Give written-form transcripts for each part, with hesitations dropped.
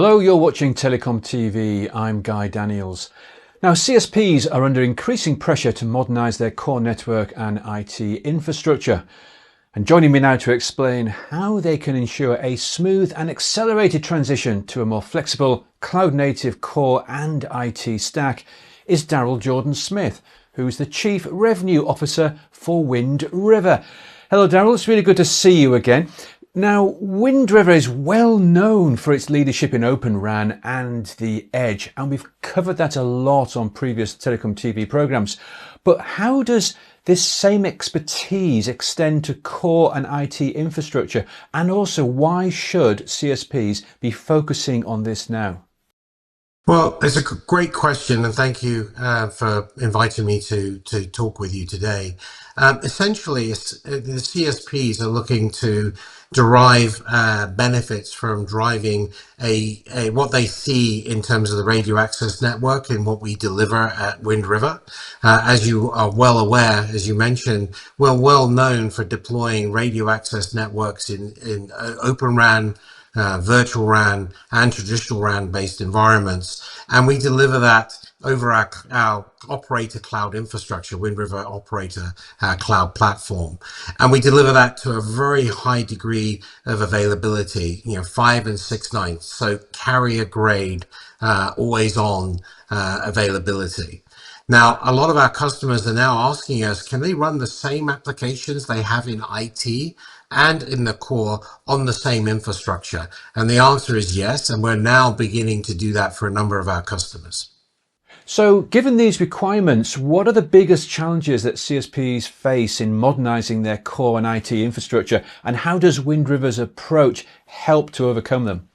Hello, you're watching TelecomTV. I'm Guy Daniels. Now, CSPs are under increasing pressure to modernise their core network and IT infrastructure. And joining me now to explain how they can ensure a smooth and accelerated transition to a more flexible, cloud-native core and IT stack is Darrell Jordan-Smith, who's the Chief Revenue Officer for Wind River. Hello, Darrell. It's really good to see you again. Now, Wind River is well known for its leadership in Open RAN and the edge, and we've covered that a lot on previous Telecom TV programs. But how does this same expertise extend to core and IT infrastructure? And also, why should CSPs be focusing on this now? Well, it's a great question, and thank you for inviting me to talk with you today. Essentially, the CSPs are looking to derive benefits from driving what they see in terms of the radio access network and what we deliver at Wind River. As you are well aware, as you mentioned, we're well known for deploying radio access networks in Open RAN, virtual RAN and traditional RAN based environments, and we deliver that over our operator cloud infrastructure, Wind River operator cloud platform, and we deliver that to a very high degree of availability, 5 and 6 nines, so carrier grade, always on availability. Now, a lot of our customers are now asking us, can they run the same applications they have in IT and in the core on the same infrastructure? And the answer is yes, and we're now beginning to do that for a number of our customers. So, given these requirements, what are the biggest challenges that CSPs face in modernising their core and IT infrastructure, and how does Wind River's approach help to overcome them?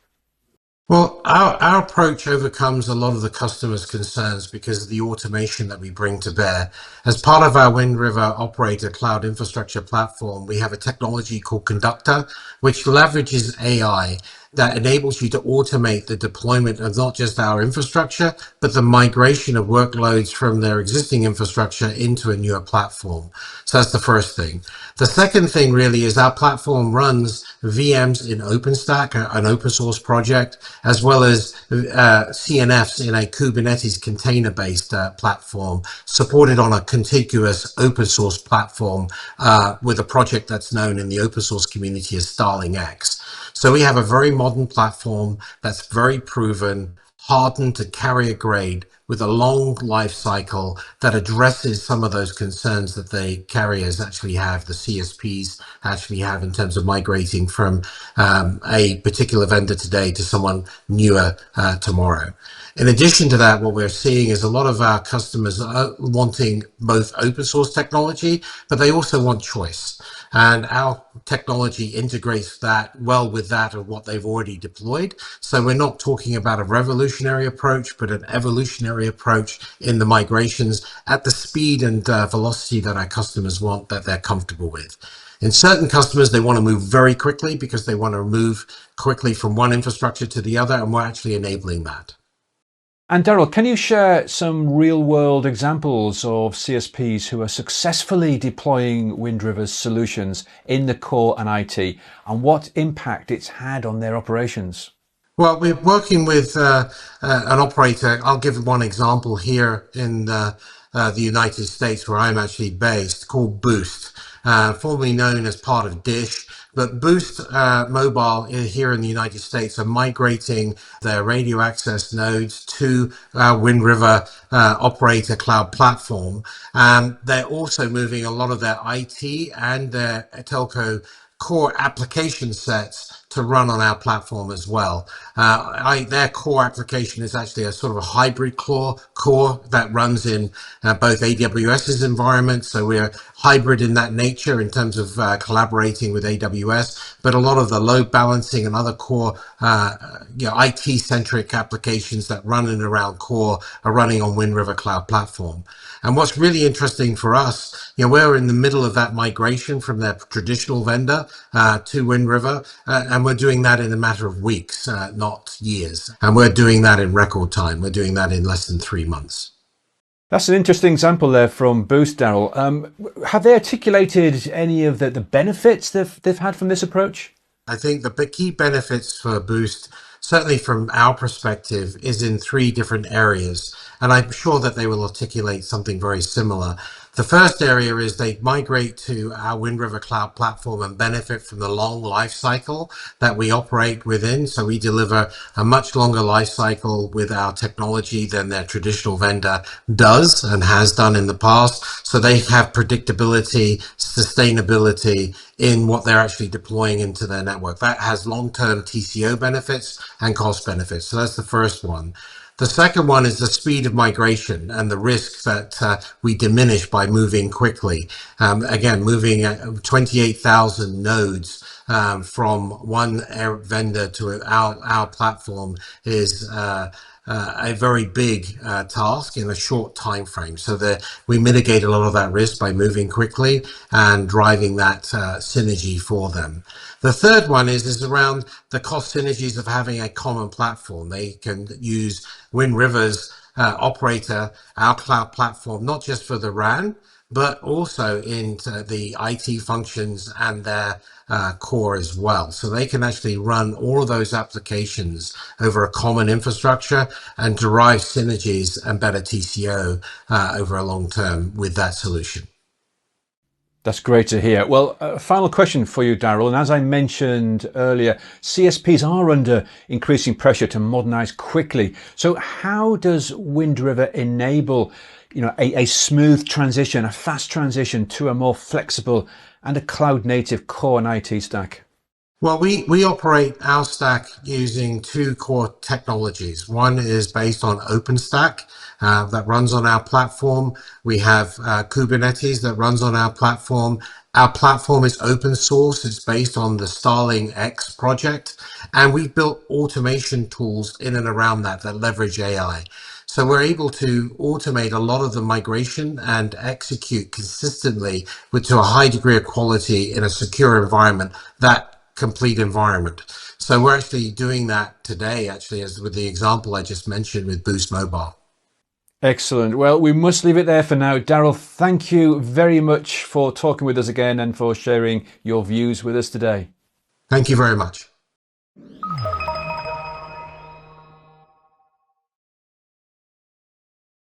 Well, our approach overcomes a lot of the customers' concerns because of the automation that we bring to bear. As part of our Wind River Operator Cloud Infrastructure platform, we have a technology called Conductor, which leverages AI that enables you to automate the deployment of not just our infrastructure, but the migration of workloads from their existing infrastructure into a newer platform. So that's the first thing. The second thing really is our platform runs VMs in OpenStack, an open source project, as well as CNFs in a Kubernetes container-based platform, supported on a contiguous open source platform with a project that's known in the open source community as Starling X. So we have a very modern platform that's very proven, hardened to carrier grade, with a long life cycle that addresses some of those concerns that the carriers actually have, the CSPs actually have, in terms of migrating from a particular vendor today to someone newer tomorrow. In addition to that, what we're seeing is a lot of our customers are wanting both open source technology, but they also want choice. And our technology integrates that well with that of what they've already deployed. So we're not talking about a revolutionary approach, but an evolutionary approach in the migrations at the speed and velocity that our customers want, that they're comfortable with. In certain customers, they want to move very quickly because they want to move quickly from one infrastructure to the other, and we're actually enabling that. And Darrell, can you share some real-world examples of CSPs who are successfully deploying Wind River's solutions in the core and IT, and what impact it's had on their operations? Well, we're working with an operator. I'll give one example here in the United States, where I'm actually based, called Boost, formerly known as part of Dish. But Boost Mobile here in the United States are migrating their radio access nodes to our Wind River Operator Cloud platform. They're also moving a lot of their IT and their telco core application sets to run on our platform as well. Their core application is actually a sort of a hybrid core that runs in both AWS's environment. So we're hybrid in that nature in terms of collaborating with AWS, but a lot of the load balancing and other core IT-centric applications that run in and around core are running on Wind River Cloud Platform. And what's really interesting for us, we're in the middle of that migration from their traditional vendor to Wind River, and we're doing that in a matter of weeks, not years. And we're doing that in record time. We're doing that in less than 3 months. That's an interesting example there from Boost, Darrell. Have they articulated any of the benefits they've had from this approach? I think the key benefits for Boost, certainly from our perspective, is in three different areas. And I'm sure that they will articulate something very similar. The first area is they migrate to our Wind River Cloud platform and benefit from the long life cycle that we operate within. So we deliver a much longer life cycle with our technology than their traditional vendor does and has done in the past. So they have predictability, sustainability in what they're actually deploying into their network. That has long-term TCO benefits and cost benefits. So that's the first one. The second one is the speed of migration and the risk that we diminish by moving quickly. Again, moving 28,000 nodes from one vendor to our platform is a very big task in a short time frame. So that we mitigate a lot of that risk by moving quickly and driving that synergy for them. The third one is around the cost synergies of having a common platform. They can use Wind River's operator, our cloud platform, not just for the RAN, but also into the IT functions and their core as well. So they can actually run all of those applications over a common infrastructure and derive synergies and better TCO over a long term with that solution. That's great to hear. Well, a final question for you, Darrell. And as I mentioned earlier, CSPs are under increasing pressure to modernise quickly. So how does Wind River enable, a smooth transition, a fast transition to a more flexible and a cloud-native core and IT stack? Well, we operate our stack using two core technologies. One is based on OpenStack that runs on our platform. We have Kubernetes that runs on our platform. Our platform is open source. It's based on the Starling X project. And we've built automation tools in and around that leverage AI. So we're able to automate a lot of the migration and execute consistently to a high degree of quality in a secure environment, that complete environment. So we're actually doing that today, actually, as with the example I just mentioned with Boost Mobile. Excellent. Well, we must leave it there for now. Darrell, thank you very much for talking with us again and for sharing your views with us today. Thank you very much.